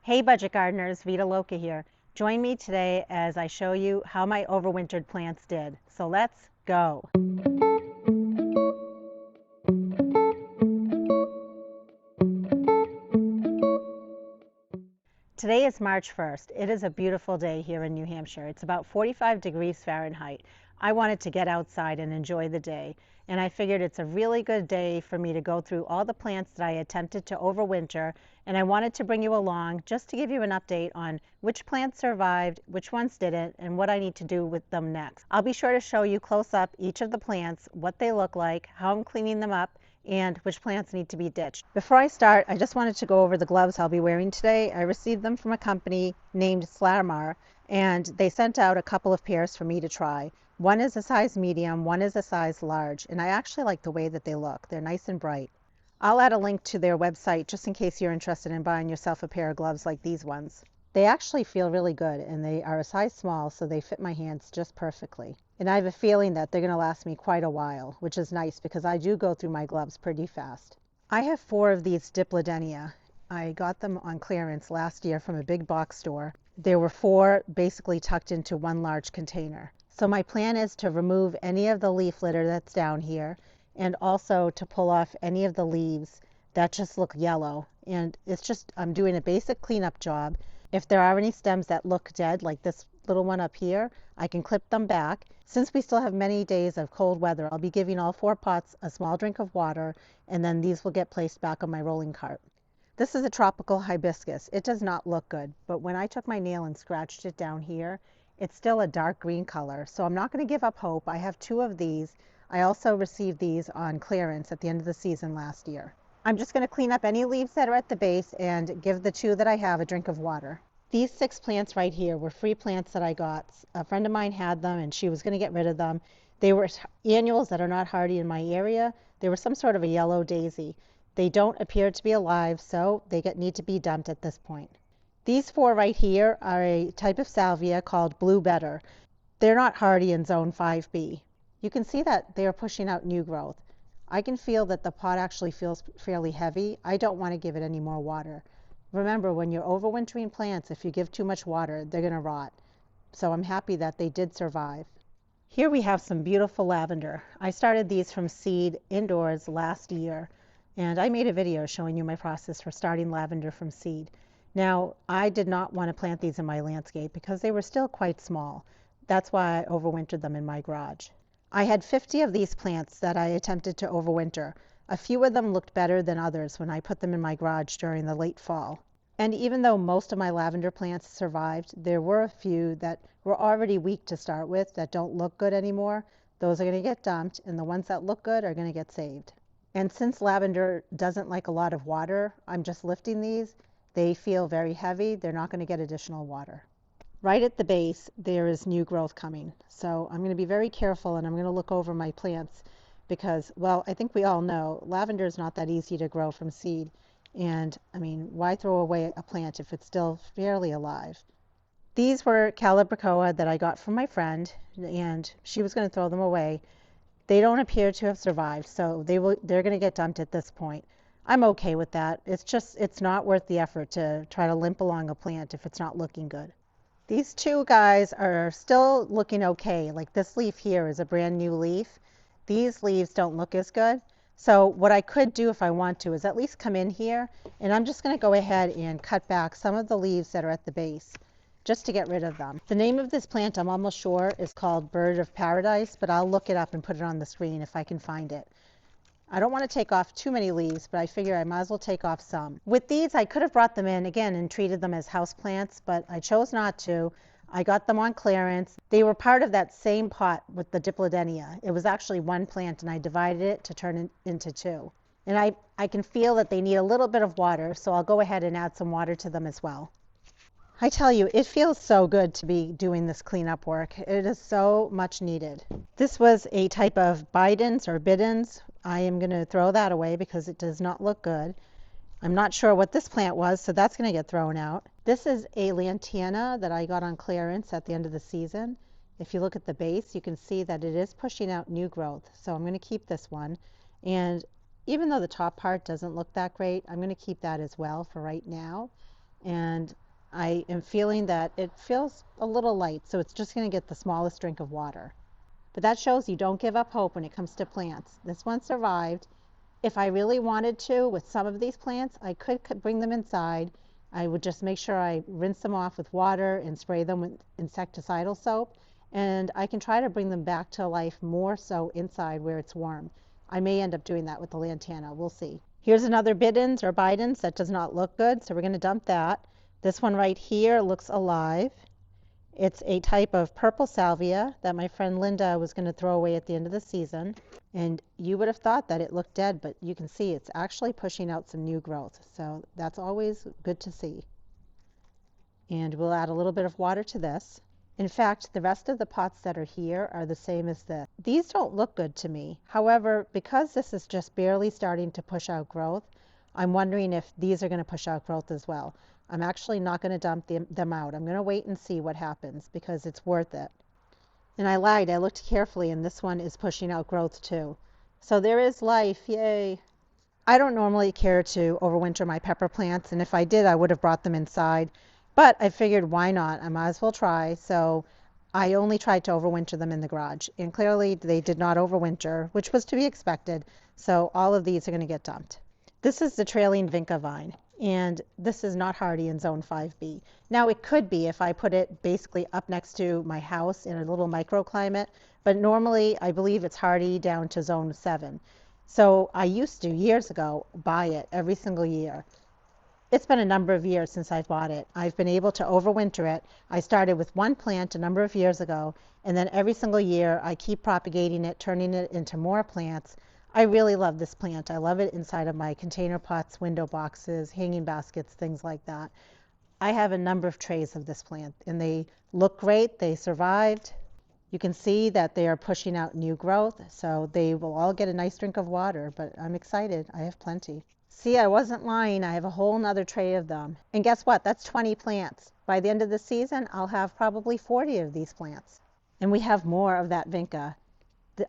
Hey budget gardeners, Vita Loca here. Join me today as I show you how my overwintered plants did. So let's go. Today is March 1st. It is a beautiful day here in New Hampshire. It's about 45 degrees Fahrenheit. I wanted to get outside and enjoy the day, and I figured it's a really good day for me to go through all the plants that I attempted to overwinter, and I wanted to bring you along just to give you an update on which plants survived, which ones didn't, and what I need to do with them next. I'll be sure to show you close up each of the plants, what they look like, how I'm cleaning them up, and which plants need to be ditched. Before I start, I just wanted to go over the gloves I'll be wearing today. I received them from a company named Slamar, and they sent out a couple of pairs for me to try. One is a size medium, one is a size large, and I actually like the way that they look. They're nice and bright. I'll add a link to their website just in case you're interested in buying yourself a pair of gloves like these ones. They actually feel really good, and they are a size small, so they fit my hands just perfectly. And I have a feeling that they're going to last me quite a while, which is nice because I do go through my gloves pretty fast. I have 4 of these Dipladenia. I got them on clearance last year from a big box store. There were 4 basically tucked into one large container. So my plan is to remove any of the leaf litter that's down here, and also to pull off any of the leaves that just look yellow. And it's just, I'm doing a basic cleanup job. If there are any stems that look dead, like this little one up here, I can clip them back. Since we still have many days of cold weather, I'll be giving all 4 pots a small drink of water, and then these will get placed back on my rolling cart. This is a tropical hibiscus. It does not look good, but when I took my nail and scratched it down here, it's still a dark green color, so I'm not going to give up hope. I have 2 of these. I also received these on clearance at the end of the season last year. I'm just going to clean up any leaves that are at the base and give the 2 that I have a drink of water. These 6 plants right here were free plants that I got. A friend of mine had them and she was going to get rid of them. They were annuals that are not hardy in my area. They were some sort of a yellow daisy. They don't appear to be alive, so they need to be dumped at this point. These 4 right here are a type of salvia called Blue Better. They're not hardy in zone 5B. You can see that they are pushing out new growth. I can feel that the pot actually feels fairly heavy. I don't want to give it any more water. Remember, when you're overwintering plants, if you give too much water, they're going to rot. So I'm happy that they did survive. Here we have some beautiful lavender. I started these from seed indoors last year, and I made a video showing you my process for starting lavender from seed. Now, I did not want to plant these in my landscape because they were still quite small. That's why I overwintered them in my garage. I had 50 of these plants that I attempted to overwinter. A few of them looked better than others when I put them in my garage during the late fall. And even though most of my lavender plants survived, there were a few that were already weak to start with that don't look good anymore. Those are going to get dumped, and the ones that look good are going to get saved. And since lavender doesn't like a lot of water, I'm just lifting these. They feel very heavy. They're not going to get additional water. Right at the base, there is new growth coming. So I'm going to be very careful, and I'm going to look over my plants because, well, I think we all know lavender is not that easy to grow from seed. And I mean, why throw away a plant if it's still fairly alive? These were Calibrachoa that I got from my friend, and she was going to throw them away. They don't appear to have survived, so they're going to get dumped at this point. I'm okay with that. It's not worth the effort to try to limp along a plant if it's not looking good. These 2 guys are still looking okay. Like this leaf here is a brand new leaf. These leaves don't look as good. So what I could do if I want to is at least come in here, and I'm just going to go ahead and cut back some of the leaves that are at the base just to get rid of them. The name of this plant, I'm almost sure, is called Bird of Paradise, but I'll look it up and put it on the screen if I can find it. I don't want to take off too many leaves, but I figure I might as well take off some. With these, I could have brought them in again and treated them as houseplants, but I chose not to. I got them on clearance. They were part of that same pot with the Dipladenia. It was actually 1 plant, and I divided it to turn it into 2. And I can feel that they need a little bit of water, so I'll go ahead and add some water to them as well. I tell you, it feels so good to be doing this cleanup work. It is so much needed. This was a type of Bidens or Bidens. I am going to throw that away because it does not look good. I'm not sure what this plant was, so that's going to get thrown out. This is a Lantana that I got on clearance at the end of the season. If you look at the base, you can see that it is pushing out new growth. So I'm going to keep this one. And even though the top part doesn't look that great, I'm going to keep that as well for right now. and I am feeling that it feels a little light, so it's just going to get the smallest drink of water. But that shows you don't give up hope when it comes to plants. This one survived. If I really wanted to, with some of these plants, I could bring them inside. I would just make sure I rinse them off with water and spray them with insecticidal soap. And I can try to bring them back to life more so inside where it's warm. I may end up doing that with the lantana. We'll see. Here's another Bidens or Bidens that does not look good, so we're going to dump that. This one right here looks alive. It's a type of purple salvia that my friend Linda was going to throw away at the end of the season. And you would have thought that it looked dead, but you can see it's actually pushing out some new growth. So that's always good to see. And we'll add a little bit of water to this. In fact, the rest of the pots that are here are the same as this. These don't look good to me. However, because this is just barely starting to push out growth, I'm wondering if these are going to push out growth as well. I'm actually not going to dump them out. I'm going to wait and see what happens because it's worth it. And I lied. I looked carefully, and this one is pushing out growth too. So there is life. Yay. I don't normally care to overwinter my pepper plants, and if I did, I would have brought them inside. But I figured, why not? I might as well try. So I only tried to overwinter them in the garage. And clearly, they did not overwinter, which was to be expected. So all of these are going to get dumped. This is the trailing Vinca Vine. And this is not hardy in zone 5B. Now it could be if I put it basically up next to my house in a little microclimate, but normally I believe it's hardy down to zone 7. So I used to, years ago, buy it every single year. It's been a number of years since I've bought it. I've been able to overwinter it. I started with one plant a number of years ago, and then every single year I keep propagating it, turning it into more plants. I really love this plant. I love it inside of my container pots, window boxes, hanging baskets, things like that. I have a number of trays of this plant, and they look great. They survived. You can see that they are pushing out new growth, so they will all get a nice drink of water, but I'm excited. I have plenty. See, I wasn't lying. I have a whole nother tray of them. And guess what? That's 20 plants. By the end of the season, I'll have probably 40 of these plants. And we have more of that Vinca.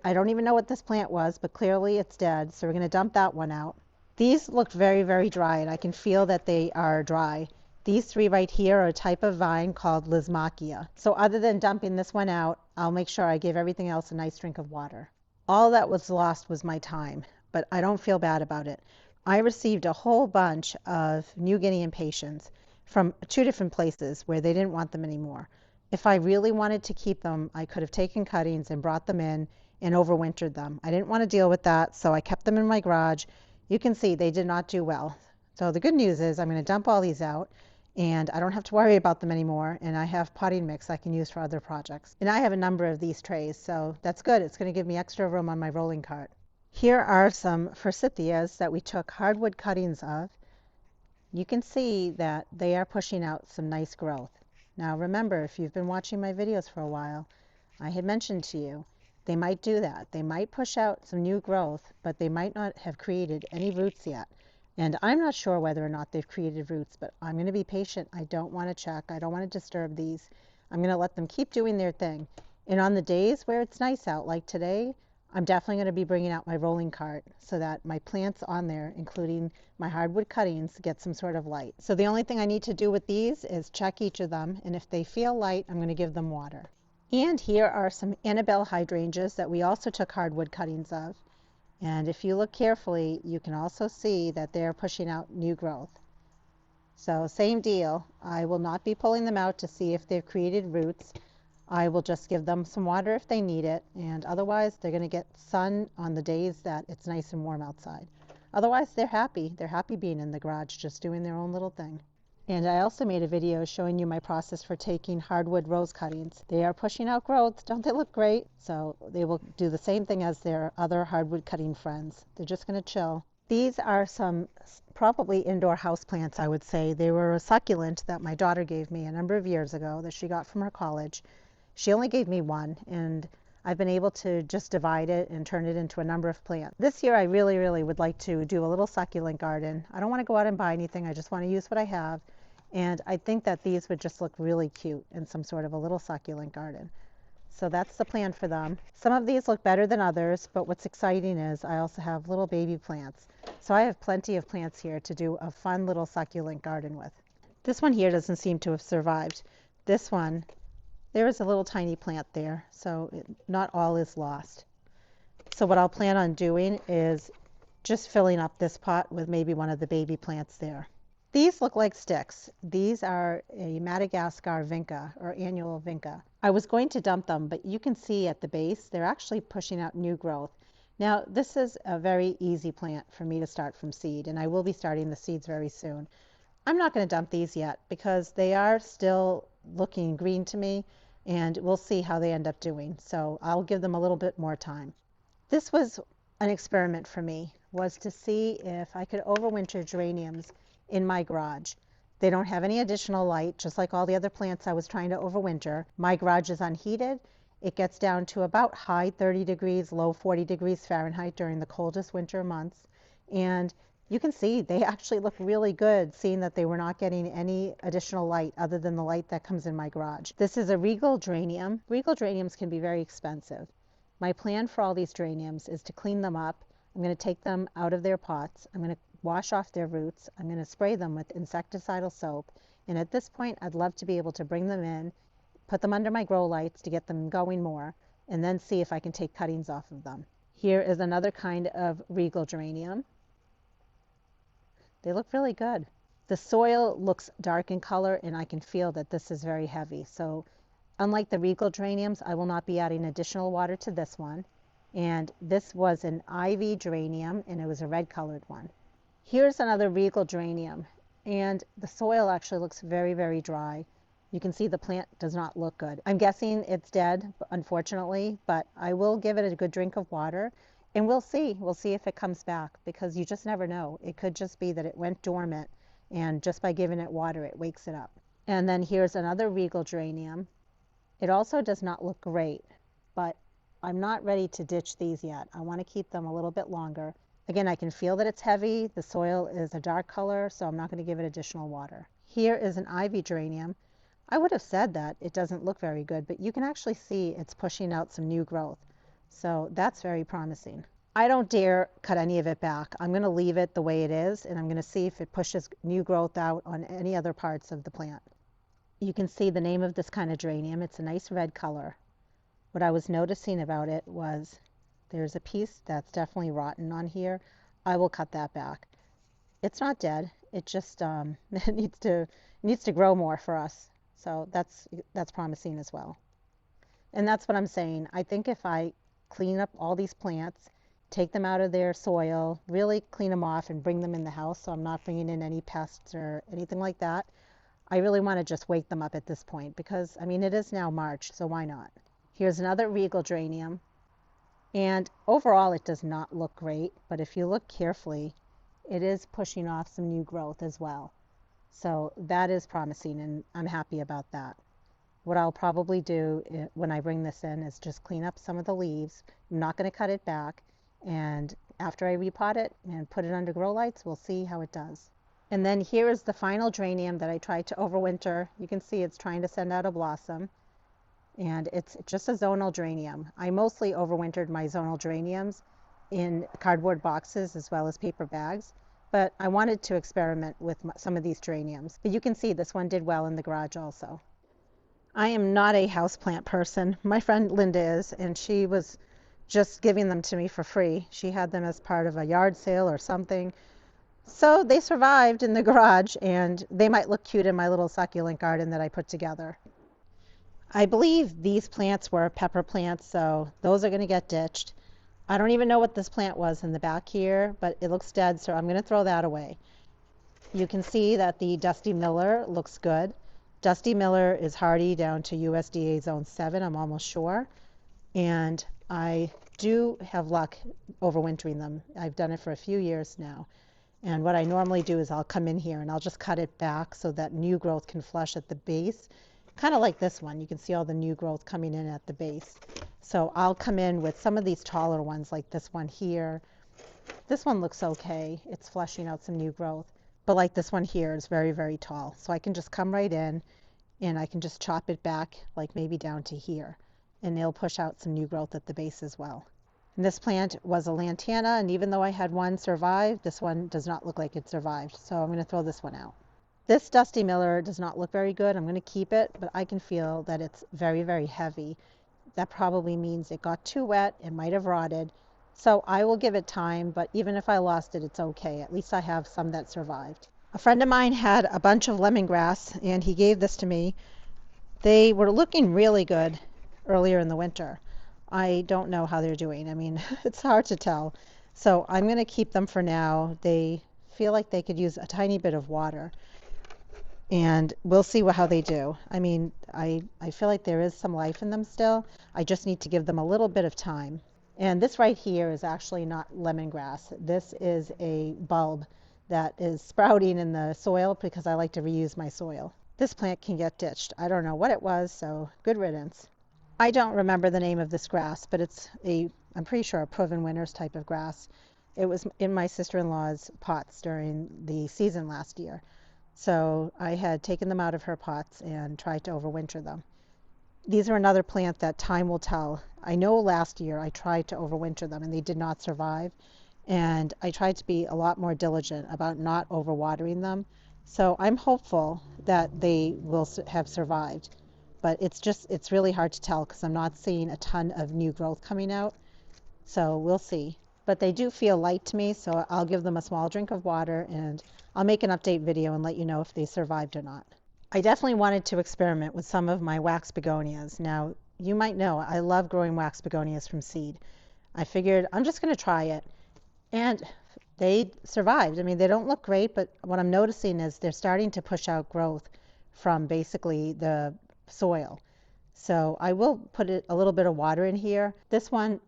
I don't even know what this plant was, but clearly it's dead, so we're going to dump that one out. These looked very, very dry, and I can feel that they are dry. These three right here are a type of vine called Lysimachia. So other than dumping this one out, I'll make sure I give everything else a nice drink of water. All that was lost was my time, but I don't feel bad about it. I received a whole bunch of New Guinea impatiens from 2 different places where they didn't want them anymore. If I really wanted to keep them, I could have taken cuttings and brought them in and overwintered them. I didn't want to deal with that, so I kept them in my garage. You can see they did not do well. So the good news is I'm going to dump all these out, and I don't have to worry about them anymore, and I have potting mix I can use for other projects. And I have a number of these trays, so that's good. It's going to give me extra room on my rolling cart. Here are some forsythias that we took hardwood cuttings of. You can see that they are pushing out some nice growth. Now remember, if you've been watching my videos for a while, I had mentioned to you, they might do that. They might push out some new growth, but they might not have created any roots yet. And I'm not sure whether or not they've created roots, but I'm going to be patient. I don't want to check. I don't want to disturb these. I'm going to let them keep doing their thing. And on the days where it's nice out, like today, I'm definitely going to be bringing out my rolling cart so that my plants on there, including my hardwood cuttings, get some sort of light. So the only thing I need to do with these is check each of them, and if they feel light, I'm going to give them water. And here are some Annabelle hydrangeas that we also took hardwood cuttings of. And if you look carefully, you can also see that they're pushing out new growth. So same deal. I will not be pulling them out to see if they've created roots. I will just give them some water if they need it, and otherwise they're going to get sun on the days that it's nice and warm outside. Otherwise they're happy. They're happy being in the garage, just doing their own little thing. And I also made a video showing you my process for taking hardwood rose cuttings. They are pushing out growth. Don't they look great? So they will do the same thing as their other hardwood cutting friends. They're just going to chill. These are some probably indoor houseplants, I would say. They were a succulent that my daughter gave me a number of years ago that she got from her college. She only gave me one, and I've been able to just divide it and turn it into a number of plants. This year I really would like to do a little succulent garden. I don't want to go out and buy anything. I just want to use what I have. And I think that these would just look really cute in some sort of a little succulent garden. So that's the plan for them. Some of these look better than others, but what's exciting is I also have little baby plants. So I have plenty of plants here to do a fun little succulent garden with. This one here doesn't seem to have survived. This one, there is a little tiny plant there, so not all is lost. So what I'll plan on doing is just filling up this pot with maybe one of the baby plants there. These look like sticks. These are a Madagascar Vinca, or annual Vinca. I was going to dump them, but you can see at the base, they're actually pushing out new growth. Now, this is a very easy plant for me to start from seed, and I will be starting the seeds very soon. I'm not going to dump these yet because they are still looking green to me, and we'll see how they end up doing. So I'll give them a little bit more time. This was an experiment for me, was to see if I could overwinter geraniums in my garage. They don't have any additional light, just like all the other plants I was trying to overwinter. My garage is unheated. It gets down to about high 30 degrees, low 40 degrees Fahrenheit during the coldest winter months. And you can see they actually look really good, seeing that they were not getting any additional light other than the light that comes in my garage. This is a regal geranium. Regal geraniums can be very expensive. My plan for all these geraniums is to clean them up. I'm going to take them out of their pots. I'm going to wash off their roots. I'm going to spray them with insecticidal soap. And at this point, I'd love to be able to bring them in, put them under my grow lights to get them going more, and then see if I can take cuttings off of them. Here is another kind of regal geranium. They look really good. The soil looks dark in color, and I can feel that this is very heavy. So unlike the regal geraniums, I will not be adding additional water to this one. And this was an ivy geranium, and it was a red colored one. Here's another regal geranium, and the soil actually looks very, very dry. You can see the plant does not look good. I'm guessing it's dead, unfortunately, but I will give it a good drink of water, and we'll see. We'll see if it comes back, because you just never know. It could just be that it went dormant, and just by giving it water, it wakes it up. And then here's another regal geranium. It also does not look great, but I'm not ready to ditch these yet. I want to keep them a little bit longer. Again, I can feel that it's heavy. The soil is a dark color, so I'm not going to give it additional water. Here is an ivy geranium. I would have said that it doesn't look very good, but you can actually see it's pushing out some new growth. So that's very promising. I don't dare cut any of it back. I'm going to leave it the way it is, and I'm going to see if it pushes new growth out on any other parts of the plant. You can see the name of this kind of geranium. It's a nice red color. What I was noticing about it was there's a piece that's definitely rotten on here. I will cut that back. It's not dead. It just it needs to grow more for us. So that's promising as well. And that's what I'm saying. I think if I clean up all these plants, take them out of their soil, really clean them off and bring them in the house, so I'm not bringing in any pests or anything like that, I really want to just wake them up at this point, because I mean, it is now March, so why not? Here's another regal geranium. And overall, it does not look great, but if you look carefully, it is pushing off some new growth as well. So that is promising, and I'm happy about that. What I'll probably do when I bring this in is just clean up some of the leaves. I'm not going to cut it back, and after I repot it and put it under grow lights, we'll see how it does. And then here is the final geranium that I tried to overwinter. You can see it's trying to send out a blossom. And it's just a zonal geranium. I mostly overwintered my zonal geraniums in cardboard boxes as well as paper bags, but I wanted to experiment with some of these geraniums. But you can see this one did well in the garage also. I am not a houseplant person. My friend Linda is, and she was just giving them to me for free. She had them as part of a yard sale or something. So they survived in the garage, and they might look cute in my little succulent garden that I put together. I believe these plants were pepper plants, so those are going to get ditched. I don't even know what this plant was in the back here, but it looks dead, so I'm going to throw that away. You can see that the Dusty Miller looks good. Dusty Miller is hardy down to USDA Zone 7, I'm almost sure. And I do have luck overwintering them. I've done it for a few years now. And what I normally do is I'll come in here and I'll just cut it back so that new growth can flush at the base. Kind of like this one. You can see all the new growth coming in at the base. So I'll come in with some of these taller ones like this one here. This one looks okay. It's flushing out some new growth. But like this one here is very, very tall. So I can just come right in and I can just chop it back like maybe down to here. And it'll push out some new growth at the base as well. And this plant was a lantana, and even though I had one survive, this one does not look like it survived. So I'm going to throw this one out. This Dusty Miller does not look very good. I'm going to keep it, but I can feel that it's very, very heavy. That probably means it got too wet. It might have rotted. So I will give it time, but even if I lost it, it's okay. At least I have some that survived. A friend of mine had a bunch of lemongrass, and he gave this to me. They were looking really good earlier in the winter. I don't know how they're doing. I mean, it's hard to tell. So I'm going to keep them for now. They feel like they could use a tiny bit of water, and we'll see how they do. I mean, I feel like there is some life in them still. I just need to give them a little bit of time. And this right here is actually not lemongrass. This is a bulb that is sprouting in the soil because I like to reuse my soil. This plant can get ditched. I don't know what it was, so good riddance. I don't remember the name of this grass, but it's I'm pretty sure a proven winners type of grass. It was in my sister-in-law's pots during the season last year. So I had taken them out of her pots and tried to overwinter them. These are another plant that time will tell. I know last year I tried to overwinter them and they did not survive. And I tried to be a lot more diligent about not overwatering them. So I'm hopeful that they will have survived. But it's really hard to tell because I'm not seeing a ton of new growth coming out. So we'll see. But they do feel light to me, so I'll give them a small drink of water and I'll make an update video and let you know if they survived or not. I definitely wanted to experiment with some of my wax begonias. Now, you might know I love growing wax begonias from seed. I figured I'm just going to try it. And they survived. I mean, they don't look great, but what I'm noticing is they're starting to push out growth from basically the soil. So I will put a little bit of water in here. This one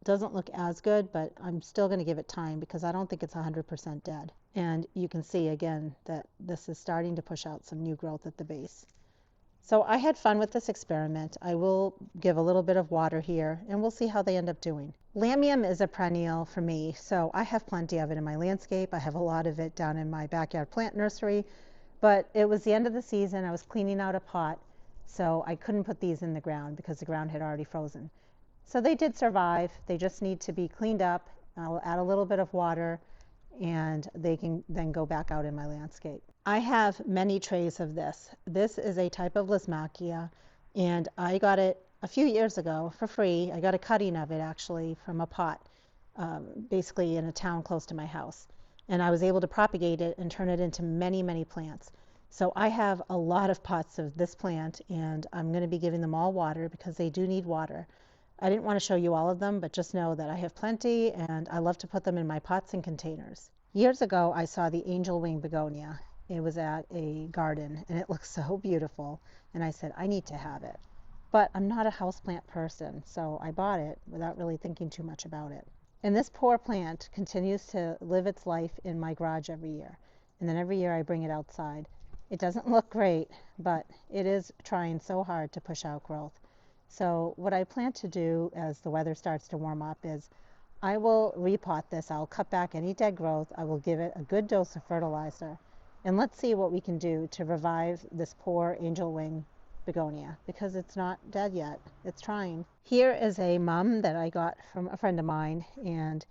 doesn't look as good, but I'm still going to give it time because I don't think it's 100% dead. And you can see again that this is starting to push out some new growth at the base. So I had fun with this experiment. I will give a little bit of water here and we'll see how they end up doing. Lamium is a perennial for me, so I have plenty of it in my landscape. I have a lot of it down in my backyard plant nursery, but it was the end of the season. I was cleaning out a pot, so I couldn't put these in the ground because the ground had already frozen. So they did survive. They just need to be cleaned up. I'll add a little bit of water and they can then go back out in my landscape. I have many trays of this. This is a type of Lysimachia and I got it a few years ago for free. I got a cutting of it actually from a pot, basically in a town close to my house. And I was able to propagate it and turn it into many, many plants. So I have a lot of pots of this plant and I'm going to be giving them all water because they do need water. I didn't want to show you all of them, but just know that I have plenty and I love to put them in my pots and containers. Years ago, I saw the angel wing begonia. It was at a garden and it looked so beautiful. And I said, I need to have it. But I'm not a houseplant person, so I bought it without really thinking too much about it. And this poor plant continues to live its life in my garage every year. And then every year I bring it outside. It doesn't look great, but it is trying so hard to push out growth. So what I plan to do as the weather starts to warm up is I will repot this. I'll cut back any dead growth. I will give it a good dose of fertilizer. And let's see what we can do to revive this poor angel wing begonia because it's not dead yet. It's trying. Here is a mum that I got from a friend of mine and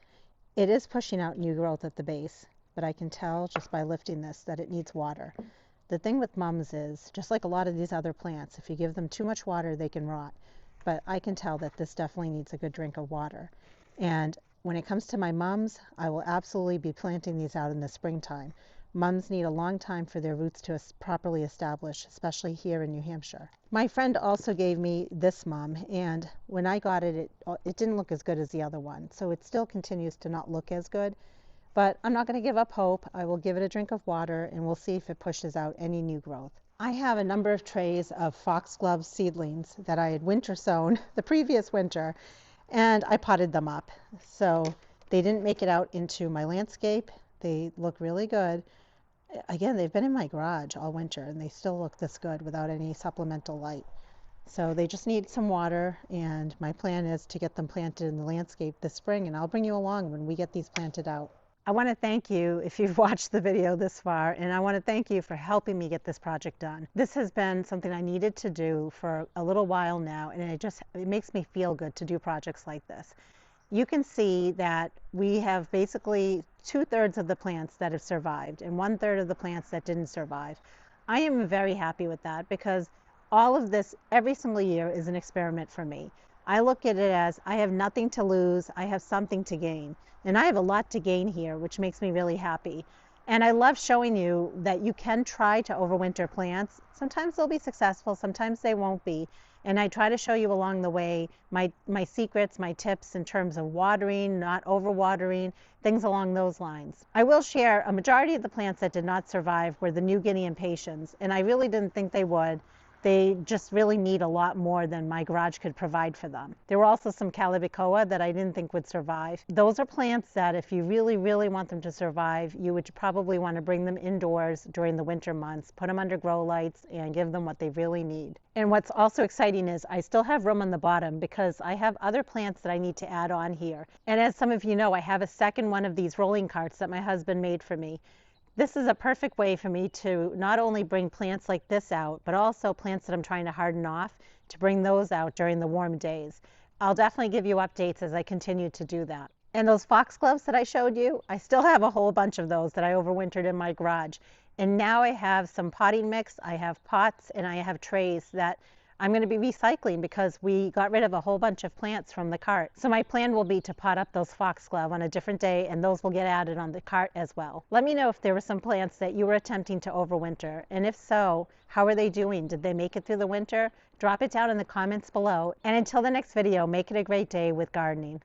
it is pushing out new growth at the base, but I can tell just by lifting this that it needs water. The thing with mums is, just like a lot of these other plants, if you give them too much water, they can rot. But I can tell that this definitely needs a good drink of water. And when it comes to my mums, I will absolutely be planting these out in the springtime. Mums need a long time for their roots to properly establish, especially here in New Hampshire. My friend also gave me this mum, and when I got it, it didn't look as good as the other one. So it still continues to not look as good. But I'm not going to give up hope. I will give it a drink of water and we'll see if it pushes out any new growth. I have a number of trays of foxglove seedlings that I had winter sown the previous winter and I potted them up. So they didn't make it out into my landscape. They look really good. Again, they've been in my garage all winter and they still look this good without any supplemental light. So they just need some water and my plan is to get them planted in the landscape this spring and I'll bring you along when we get these planted out. I want to thank you if you've watched the video this far, and I want to thank you for helping me get this project done. This has been something I needed to do for a little while now, and it makes me feel good to do projects like this. you can see that we have basically 2/3 of the plants that have survived and 1/3 of the plants that didn't survive. I am very happy with that because all of this every single year is an experiment for me. I look at it as I have nothing to lose, I have something to gain. And I have a lot to gain here, which makes me really happy. And I love showing you that you can try to overwinter plants. Sometimes they'll be successful, sometimes they won't be. And I try to show you along the way my secrets, my tips in terms of watering, not overwatering, things along those lines. I will share a majority of the plants that did not survive were the New Guinea impatiens, and I really didn't think they would. They just really need a lot more than my garage could provide for them. There were also some Calibicoa that I didn't think would survive. Those are plants that if you really, really want them to survive, you would probably want to bring them indoors during the winter months, put them under grow lights, and give them what they really need. And what's also exciting is I still have room on the bottom because I have other plants that I need to add on here. And as some of you know, I have a second one of these rolling carts that my husband made for me. This is a perfect way for me to not only bring plants like this out, but also plants that I'm trying to harden off to bring those out during the warm days. I'll definitely give you updates as I continue to do that. And those foxgloves that I showed you, I still have a whole bunch of those that I overwintered in my garage. And now I have some potting mix, I have pots, and I have trays that I'm going to be recycling because we got rid of a whole bunch of plants from the cart. So my plan will be to pot up those foxglove on a different day, and those will get added on the cart as well. Let me know if there were some plants that you were attempting to overwinter, and if so, how are they doing? Did they make it through the winter? Drop it down in the comments below, and until the next video, make it a great day with gardening.